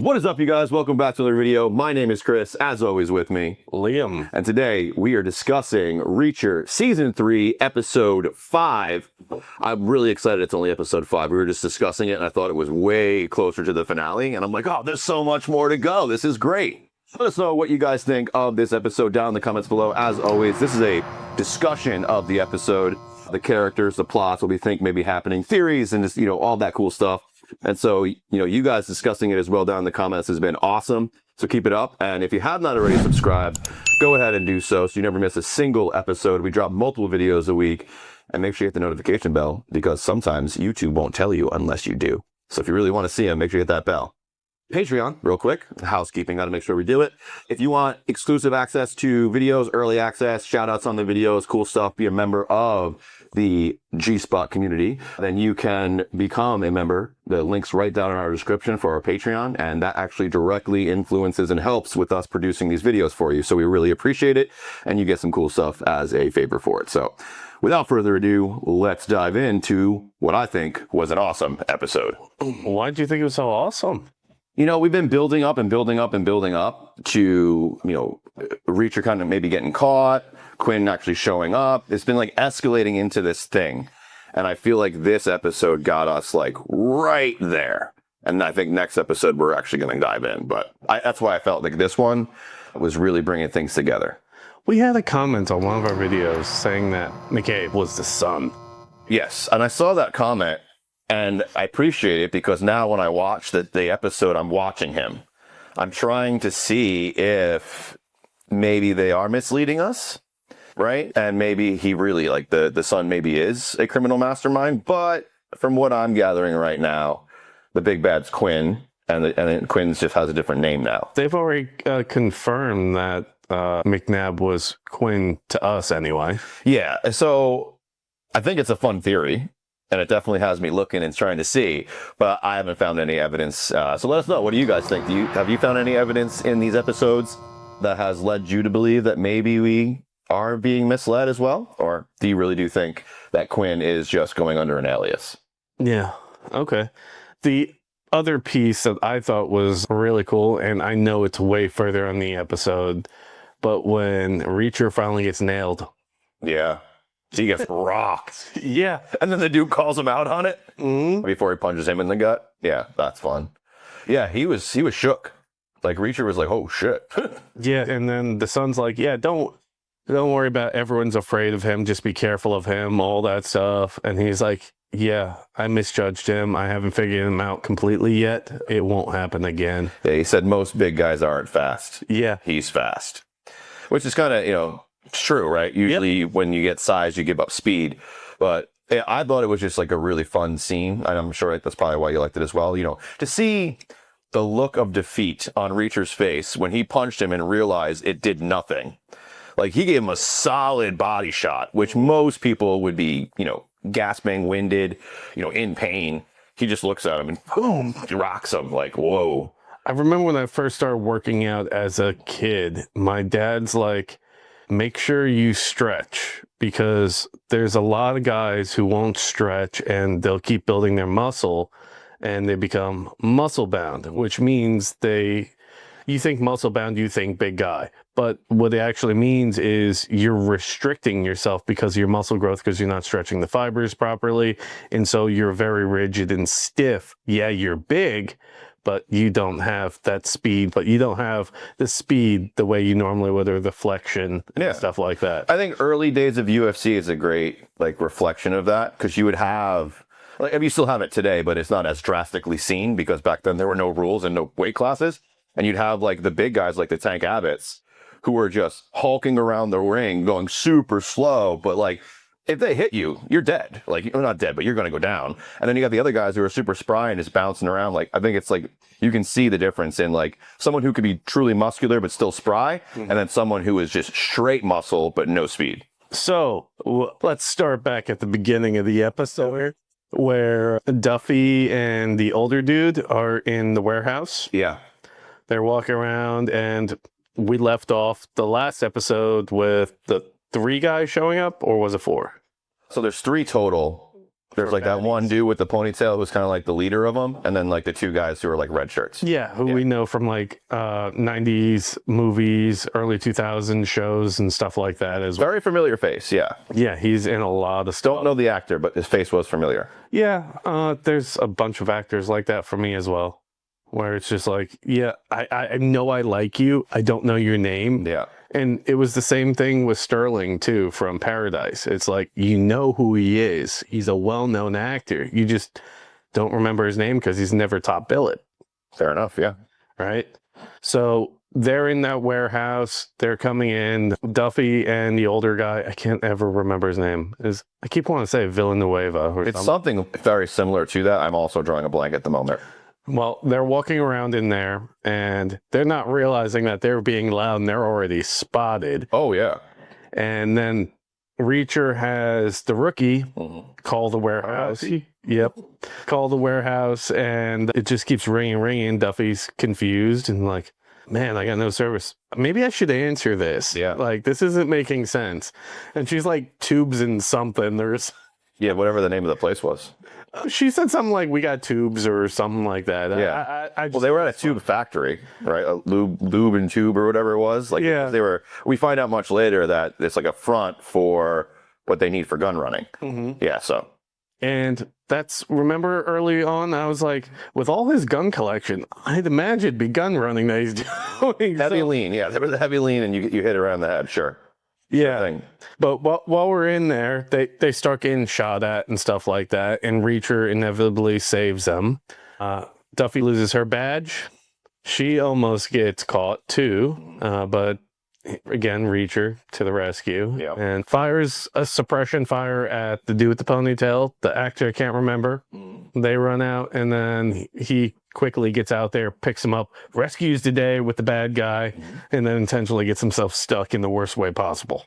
What is up, you guys? Welcome back to another video. My name is Chris, as always with me, Liam. and today we are discussing Reacher Season 3, Episode 5. I'm really excited it's only Episode 5. We were just discussing it, and I thought it was way closer to the finale, and I'm like, oh, there's so much more to go. This is great. Let us know what you guys think of this episode down in the comments below. As always, this is a discussion of the episode, the characters, the plots, what we think may be happening, theories, and just, all that cool stuff. And so, you guys discussing it as well down in the comments has been awesome. So keep it up. And if you have not already subscribed, go ahead and do so you never miss a single episode. We drop multiple videos a week. And make sure you hit the notification bell because sometimes YouTube won't tell you unless you do. So if you really want to see them, make sure you hit that bell. Patreon, real quick, housekeeping, got to make sure we do it. If you want exclusive access to videos, early access, shout outs on the videos, cool stuff, be a member of the G-Spot community, then you can become a member. The link's right down in our description for our Patreon, and that actually directly influences and helps with us producing these videos for you. So we really appreciate it, and you get some cool stuff as a favor for it. So without further ado, let's dive into what I think was an awesome episode. Why do you think it was so awesome? We've been building up and building up and building up to, Reacher kind of maybe getting caught, Quinn actually showing up. It's been like escalating into this thing. And I feel like this episode got us like right there. And I think next episode we're actually going to dive in. But that's why I felt like this one was really bringing things together. We had a comment on one of our videos saying that McCabe was the son. Yes. And I saw that comment. And I appreciate it because now when I watch the episode, I'm watching him. I'm trying to see if maybe they are misleading us, right? And maybe he really, like the son maybe is a criminal mastermind. But from what I'm gathering right now, the big bad's Quinn, and Quinn just has a different name now. They've already confirmed that McNabb was Quinn to us anyway. Yeah, so I think it's a fun theory. And it definitely has me looking and trying to see, but I haven't found any evidence. So let us know. What do you guys think? Have you found any evidence in these episodes that has led you to believe that maybe we are being misled as well? Or do you really do think that Quinn is just going under an alias? Yeah. Okay. The other piece that I thought was really cool, and I know it's way further on the episode, but when Reacher finally gets nailed. Yeah. He gets rocked. Yeah. And then the dude calls him out on it before he punches him in the gut. Yeah, that's fun. Yeah, he was shook. Like Reacher was like, oh shit. Yeah, and then the son's like, yeah, don't worry about everyone's afraid of him, just be careful of him, all that stuff. And he's like, yeah, I misjudged him. I haven't figured him out completely yet. It won't happen again. Yeah, he said most big guys aren't fast. Yeah. He's fast. Which is kind of, it's true, right? Usually when you get size, you give up speed. But yeah, I thought it was just like a really fun scene. And I'm sure that's probably why you liked it as well. To see the look of defeat on Reacher's face when he punched him and realized it did nothing. Like he gave him a solid body shot, which most people would be, gasping, winded, in pain. He just looks at him and boom, he rocks him like, whoa. I remember when I first started working out as a kid, my dad's like, make sure you stretch because there's a lot of guys who won't stretch and they'll keep building their muscle and they become muscle bound, which means you think muscle bound, you think big guy. But what it actually means is you're restricting yourself because of your muscle growth because you're not stretching the fibers properly. And so you're very rigid and stiff. Yeah, you're big, but you don't have that speed, but you don't have the speed the way you normally would, or the flexion and stuff like that. I think early days of UFC is a great reflection of that because you would have, you still have it today, but it's not as drastically seen because back then there were no rules and no weight classes. And you'd have the big guys like the Tank Abbotts who were just hulking around the ring going super slow, but if they hit you, you're dead. You're not dead, but you're going to go down. And then you got the other guys who are super spry and just bouncing around. I think it's you can see the difference in someone who could be truly muscular but still spry, and then someone who is just straight muscle but no speed. So let's start back at the beginning of the episode where Duffy and the older dude are in the warehouse. Yeah. They're walking around, and we left off the last episode with the 3 guys showing up, or was it 4? So there's 3 total. There's like that one dude with the ponytail who's kind of like the leader of them, and then like the two guys who are like red shirts. Yeah, who we know from like 90s movies, early 2000s shows and stuff like that as well. Very familiar face, yeah. Yeah, he's in a lot of stuff. Don't know the actor, but his face was familiar. Yeah, there's a bunch of actors like that for me as well, where it's just like, yeah, I know I like you. I don't know your name. Yeah. And it was the same thing with Sterling, too, from Paradise. It's like, you know who he is. He's a well-known actor. You just don't remember his name because he's never top billet. Fair enough, yeah. Right? So they're in that warehouse. They're coming in. Duffy and the older guy, I can't ever remember his name. I keep wanting to say Villanueva or It's something very similar to that. I'm also drawing a blank at the moment. Well, they're walking around in there, and they're not realizing that they're being loud, and they're already spotted. Oh, yeah. And then Reacher has the rookie call the warehouse. Yep. Call the warehouse, and it just keeps ringing. Duffy's confused and like, man, I got no service. Maybe I should answer this. Yeah. Like, this isn't making sense. And she's like tubes in something. Yeah, whatever the name of the place was. She said something like, we got tubes or something like that. Yeah. I just, Well, they were at a tube factory, right? A lube and tube or whatever it was. Like, Yeah. we find out much later that it's like a front for what they need for gun running. Yeah, so. And remember early on, I was like, with all his gun collection, I'd imagine it'd be gun running that he's doing. Heavy lean, yeah. There was a heavy lean and you hit it around the head, sure. Yeah. Thing. But while we're in there, they start getting shot at and stuff like that, and Reacher inevitably saves them. Duffy loses her badge. She almost gets caught too, but again, Reacher to the rescue and fires a suppression fire at the dude with the ponytail. The actor I can't remember. They run out, and then he quickly gets out there, picks him up, rescues the day with the bad guy, and then intentionally gets himself stuck in the worst way possible.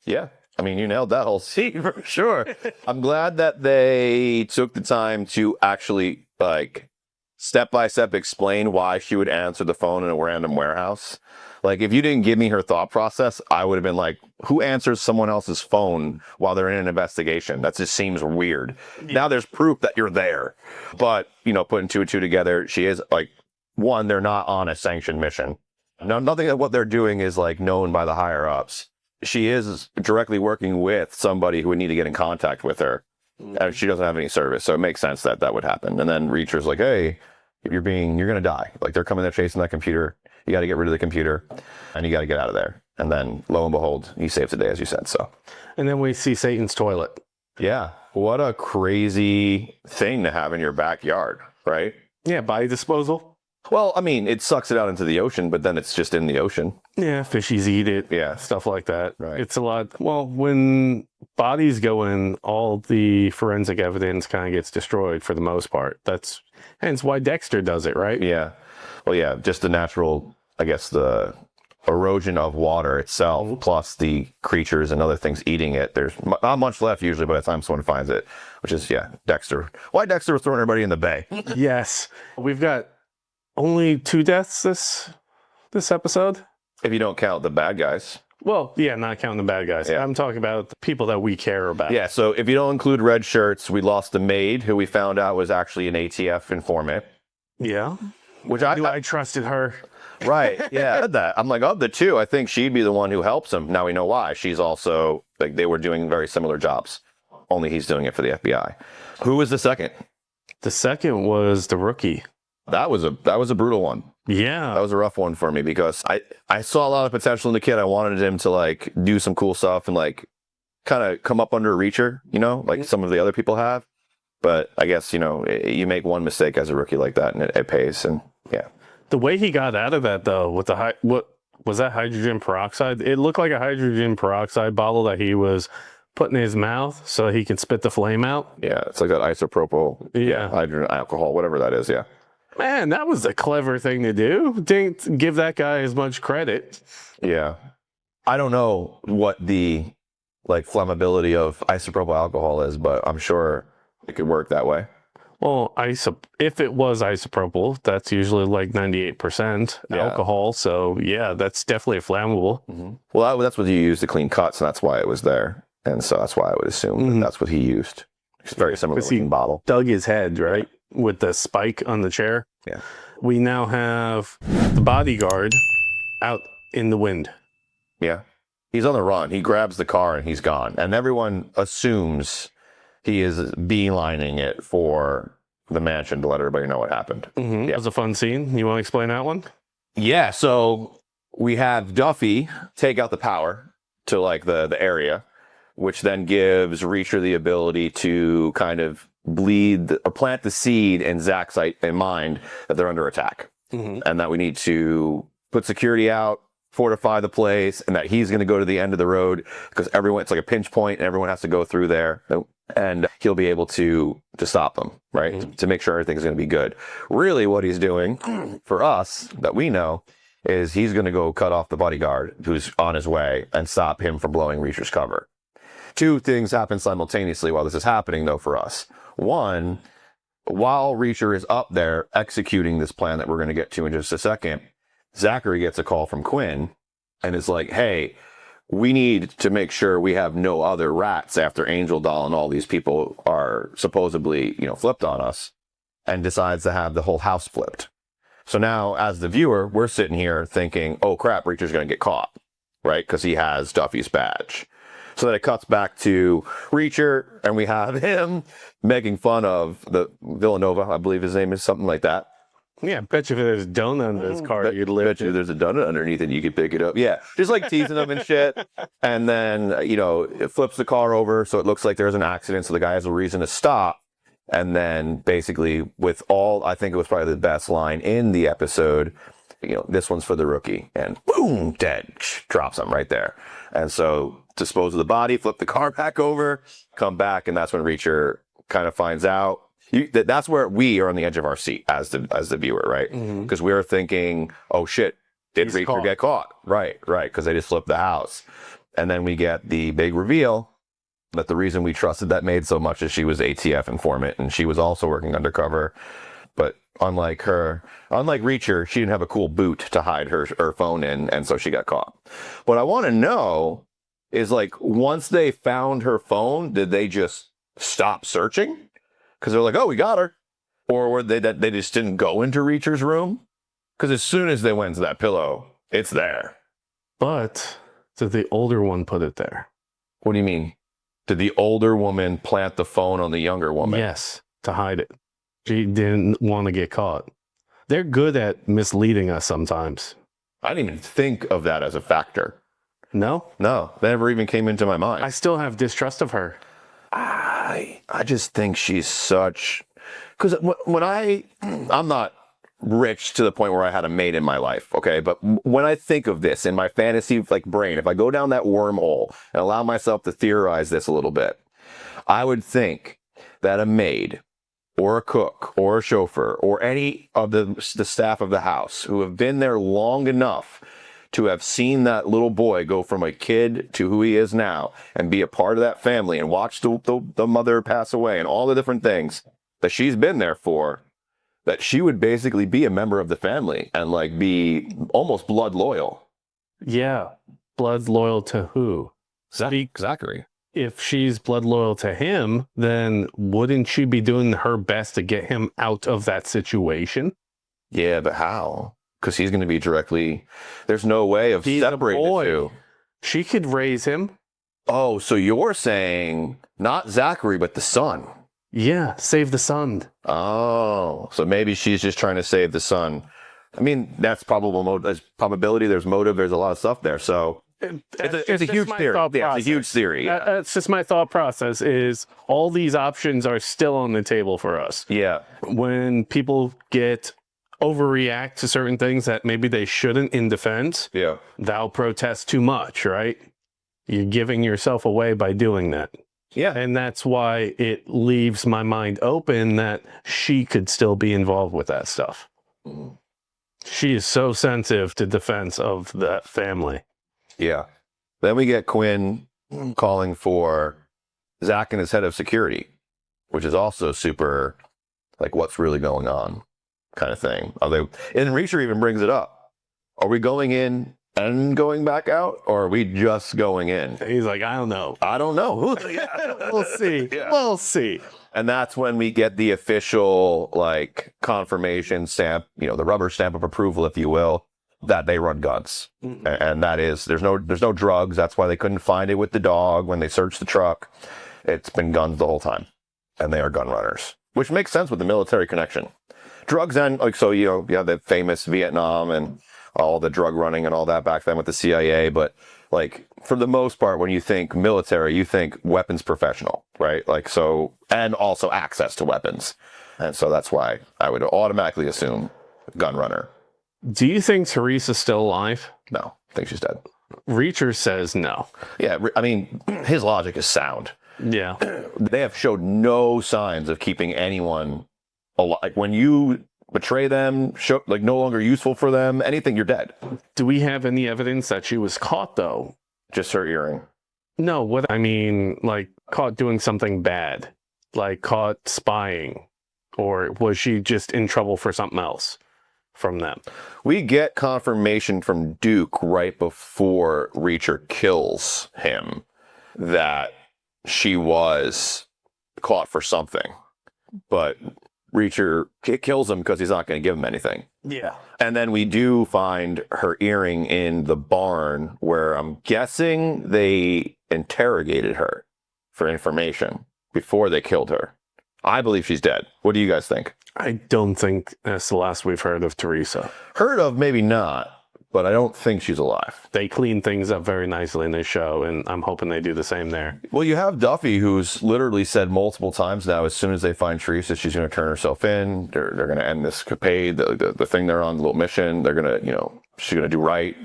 Yeah. I mean, you nailed that whole scene for sure. I'm glad that they took the time to actually, like, step by step explain why she would answer the phone in a random warehouse. Like, if you didn't give me her thought process, I would have been like, who answers someone else's phone while they're in an investigation? That just seems weird. Yeah. Now there's proof that you're there. But, putting two and two together, she is like, one, they're not on a sanctioned mission. No, nothing of what they're doing is like known by the higher ups. She is directly working with somebody who would need to get in contact with her. And she doesn't have any service. So it makes sense that that would happen. And then Reacher's like, hey, you're going to die. Like, they're coming there chasing that computer. You got to get rid of the computer and you got to get out of there. And then lo and behold, he saves the day, as you said. So, and then we see Satan's toilet. Yeah. What a crazy thing to have in your backyard, right? Yeah. Body disposal. Well, I mean, it sucks it out into the ocean, but then it's just in the ocean. Yeah. Fishies eat it. Yeah. Stuff like that. Right. It's a lot. Well, when bodies go in, all the forensic evidence kind of gets destroyed for the most part. That's hence why Dexter does it, right? Yeah. Well, yeah, just the natural, I guess, the erosion of water itself, plus the creatures and other things eating it. There's not much left usually by the time someone finds it, which is, Dexter. Why Dexter was throwing everybody in the bay? Yes. We've got only 2 deaths this episode. If you don't count the bad guys. Well, yeah, not counting the bad guys. Yeah. I'm talking about the people that we care about. Yeah, so if you don't include red shirts, we lost the maid, who we found out was actually an ATF informant. Yeah. Which I trusted her. Right. Yeah. I said that. I'm like, of the two, I think she'd be the one who helps him. Now we know why. She's also, like, they were doing very similar jobs. Only he's doing it for the FBI. Who was the second? The second was the rookie. That was a brutal one. Yeah. That was a rough one for me because I saw a lot of potential in the kid. I wanted him to, like, do some cool stuff and, like, kind of come up under a Reacher, like some of the other people have. But I guess, you make one mistake as a rookie like that and it pays. And yeah. The way he got out of that, though, with what was that, hydrogen peroxide? It looked like a hydrogen peroxide bottle that he was putting in his mouth so he can spit the flame out. Yeah, it's like that isopropyl, hydrogen alcohol, whatever that is, yeah. Man, that was a clever thing to do. Didn't give that guy as much credit. Yeah. I don't know what the, like, flammability of isopropyl alcohol is, but I'm sure it could work that way. Well, if it was isopropyl, that's usually like 98% alcohol. So, yeah, that's definitely flammable. Mm-hmm. Well, that's what you use to clean cuts, and that's why it was there. And so that's why I would assume that that's what he used. It's a very similar Because he looking bottle. dug his head, right? With the spike on the chair. Yeah. We now have the bodyguard out in the wind. Yeah. He's on the run. He grabs the car and he's gone. And everyone assumes he is beelining it for the mansion to let everybody know what happened. Mm-hmm. That was a fun scene. You want to explain that one? Yeah. So we have Duffy take out the power to like the area, which then gives Reacher the ability to kind of bleed or plant the seed in Zach's mind that they're under attack, and that we need to put security out, fortify the place, and that he's going to go to the end of the road because it's like a pinch point and everyone has to go through there, and he'll be able to stop them, right? To make sure everything's going to be good. Really what he's doing for us that we know is he's going to go cut off the bodyguard who's on his way and stop him from blowing Reacher's cover. Two things happen simultaneously while this is happening, though, for us. One, while Reacher is up there executing this plan that we're going to get to in just a second, Zachary gets a call from Quinn and is like, hey, we need to make sure we have no other rats after Angel Doll and all these people are supposedly, flipped on us, and decides to have the whole house flipped. So now, as the viewer, we're sitting here thinking, oh, crap, Reacher's going to get caught, right? Because he has Duffy's badge. So then it cuts back to Reacher, and we have him making fun of the Villanova, I believe his name is, something like that. Yeah, I bet you if there's a donut under his car, you'd live. Bet you there's a donut underneath it and you could pick it up. Yeah, just like teasing him and shit. And then, it flips the car over, so it looks like there's an accident, so the guy has a reason to stop. And then basically I think it was probably the best line in the episode, this one's for the rookie. And boom, dead. Drops him right there. And so dispose of the body, flip the car back over, come back, and that's when Reacher kind of finds out. That's where we are on the edge of our seat as the viewer, right? Because we were thinking, oh shit, did Reacher get caught? Right, because they just flipped the house. And then we get the big reveal that the reason we trusted that maid so much is she was ATF informant and she was also working undercover. But unlike Reacher, she didn't have a cool boot to hide her phone in, and so she got caught. What I want to know is, like, once they found her phone, did they just stop searching? Because they're like, oh, we got her. Or were they just didn't go into Reacher's room? Because as soon as they went to that pillow, it's there. But did the older one put it there? What do you mean? Did the older woman plant the phone on the younger woman? Yes, to hide it. She didn't want to get caught. They're good at misleading us sometimes. I didn't even think of that as a factor. No? No, that never even came into my mind. I still have distrust of her. I just think she's such... Because when I'm not rich to the point where I had a maid in my life, okay? But when I think of this in my fantasy brain, if I go down that wormhole and allow myself to theorize this a little bit, I would think that a maid or a cook or a chauffeur or any of the staff of the house who have been there long enough to have seen that little boy go from a kid to who he is now and be a part of that family and watch the mother pass away and all the different things that she's been there for, that she would basically be a member of the family and be almost blood loyal. Yeah. Blood loyal to who? Zachary. If she's blood loyal to him, then wouldn't she be doing her best to get him out of that situation? Yeah, but how? Because he's going to be directly... There's no way of separating the two. She could raise him. Oh, so you're saying not Zachary, but the son. Yeah, save the son. Oh, so maybe she's just trying to save the son. I mean, that's probable. There's probability, there's motive, there's a lot of stuff there. So it's a huge theory. Yeah, it's a huge theory. Yeah. That's just my thought process is all these options are still on the table for us. Yeah. When people overreact to certain things that maybe they shouldn't in defense, thou protest too much, right? You're giving yourself away by doing that. Yeah. And that's why it leaves my mind open that she could still be involved with that stuff. She is so sensitive to defense of that family. Yeah. Then we get Quinn calling for Zach and his head of security, which is also super, what's really going on kind of thing. And Reacher even brings it up. Are we going in and going back out, or are we just going in? He's like, I don't know. I don't know. We'll see. Yeah. We'll see. And that's when we get the official like confirmation stamp, the rubber stamp of approval, if you will, that they run guns. And that is, there's no drugs. That's why they couldn't find it with the dog when they searched the truck. It's been guns the whole time, and they are gun runners, which makes sense with the military connection. Drugs and you have the famous Vietnam and all the drug running and all that back then with the CIA, but like for the most part, when you think military, you think weapons professional, right? Like so, and also access to weapons. And so that's why I would automatically assume gun runner. Do you think Teresa's still alive? No, I think she's dead. Reacher says no. Yeah, I mean, his logic is sound. Yeah. They have showed no signs of keeping anyone alive. Like when you betray them, no longer useful for them, anything, you're dead. Do we have any evidence that she was caught, though? Just her earring. No, like caught doing something bad, like caught spying, or was she just in trouble for something else from them? We get confirmation from Duke right before Reacher kills him that she was caught for something, but Reacher kills him because he's not going to give him anything. Yeah. And then we do find her earring in the barn where I'm guessing they interrogated her for information before they killed her. I believe she's dead. What do you guys think? I don't think that's the last we've heard of Teresa. Heard of, maybe not, but I don't think she's alive. They clean things up very nicely in this show, and I'm hoping they do the same there. Well, you have Duffy, who's literally said multiple times now, as soon as they find Teresa, she's going to turn herself in. They're going to end this capade, the thing they're on, the little mission. They're going to, she's going to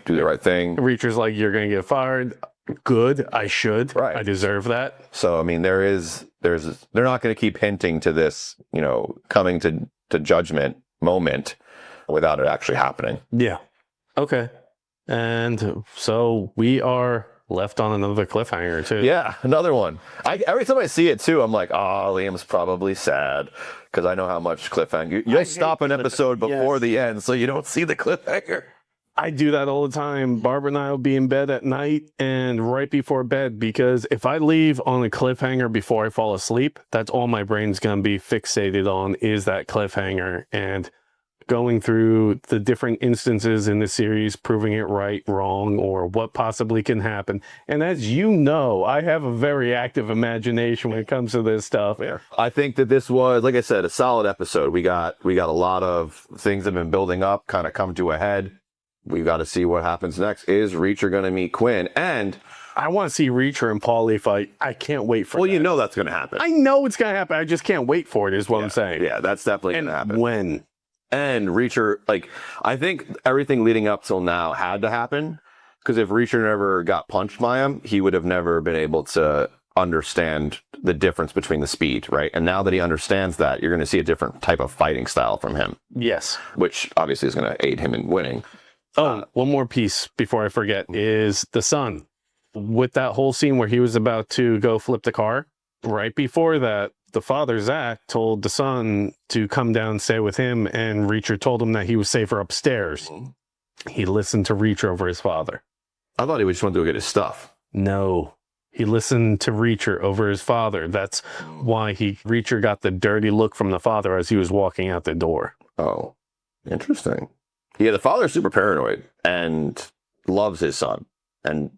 do the right thing. Reacher's like, you're going to get fired. Good. I should. Right. I deserve that. So, I mean, they're not going to keep hinting to this, coming to judgment moment without it actually happening. Yeah. Okay. And so we are left on another cliffhanger, too. Yeah, another one. Every time I see it, too, I'm like, oh, Liam's probably sad because I know how much cliffhanger. You stop an episode before the end so you don't see the cliffhanger. I do that all the time. Barbara and I will be in bed at night and right before bed, because if I leave on a cliffhanger before I fall asleep, that's all my brain's going to be fixated on is that cliffhanger. And going through the different instances in the series, proving it right, wrong, or what possibly can happen. And as you know, I have a very active imagination when it comes to this stuff. Yeah. I think that this was, like I said, a solid episode. We got a lot of things that have been building up, kind of come to a head. We've got to see what happens next. Is Reacher going to meet Quinn? And I want to see Reacher and Paulie fight. I can't wait for that. Well, that's going to happen. I know it's going to happen. I just can't wait for it, is what I'm saying. Yeah, that's definitely going to happen. When? And Reacher, I think everything leading up till now had to happen, because if Reacher never got punched by him, he would have never been able to understand the difference between the speed, right? And now that he understands that, you're going to see a different type of fighting style from him. Yes. Which obviously is going to aid him in winning. Oh, one more piece before I forget is the son. With that whole scene where he was about to go flip the car, right before that, the father, Zach, told the son to come down and stay with him, and Reacher told him that he was safer upstairs. He listened to Reacher over his father. I thought he just wanted to go get his stuff. No. He listened to Reacher over his father. That's why Reacher got the dirty look from the father as he was walking out the door. Oh, interesting. Yeah, the father's super paranoid and loves his son. And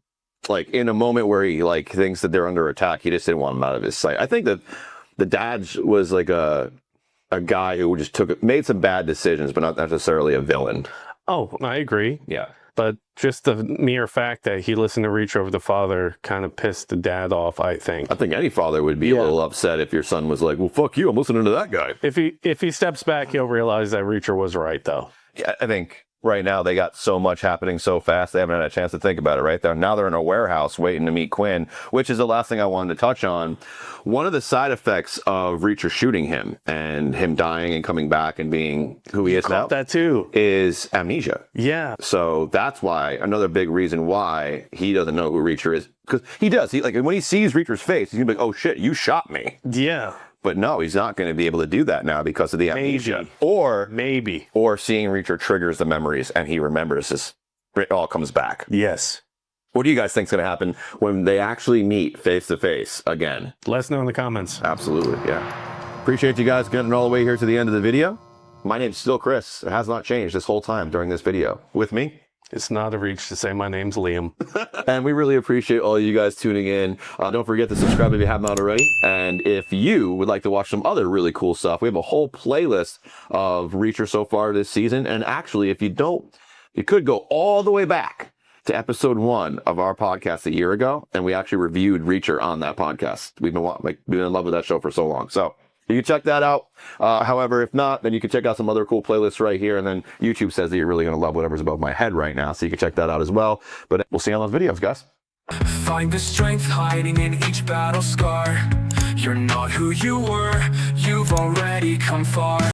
in a moment where he thinks that they're under attack, he just didn't want him out of his sight. I think that the dad was a guy who just made some bad decisions, but not necessarily a villain. Oh, I agree. Yeah. But just the mere fact that he listened to Reacher over the father kind of pissed the dad off, I think. I think any father would be a little upset if your son was like, well, fuck you, I'm listening to that guy. If he steps back, he'll realize that Reacher was right, though. Yeah, I think right now they got so much happening so fast, they haven't had a chance to think about it, right? Now they're in a warehouse waiting to meet Quinn, which is the last thing I wanted to touch on. One of the side effects of Reacher shooting him and him dying and coming back and being who he is now, that too, is amnesia. Yeah. So that's why, another big reason why he doesn't know who Reacher is. Because he does. When he sees Reacher's face, he's going to be like, oh shit, you shot me. Yeah. But no, he's not going to be able to do that now because of the amnesia. Maybe. Or seeing Reacher triggers the memories and he remembers his it all comes back. Yes. What do you guys think is going to happen when they actually meet face to face again? Let us know in the comments. Absolutely, yeah. Appreciate you guys getting all the way here to the end of the video. My name's still Chris. It has not changed this whole time during this video. With me, It's not a reach to say my name's Liam. and we really appreciate all you guys tuning in. Don't forget to subscribe if you have not already. And if you would like to watch some other really cool stuff, we have a whole playlist of Reacher so far this season. And actually, if you don't, you could go all the way back to episode 1 of our podcast a year ago, and we actually reviewed Reacher on that podcast. We've been in love with that show for so long. So you can check that out. However, if not, then you can check out some other cool playlists right here. And then YouTube says that you're really going to love whatever's above my head right now. So you can check that out as well. But we'll see you on those videos, guys. Find the strength hiding in each battle scar. You're not who you were, you've already come far.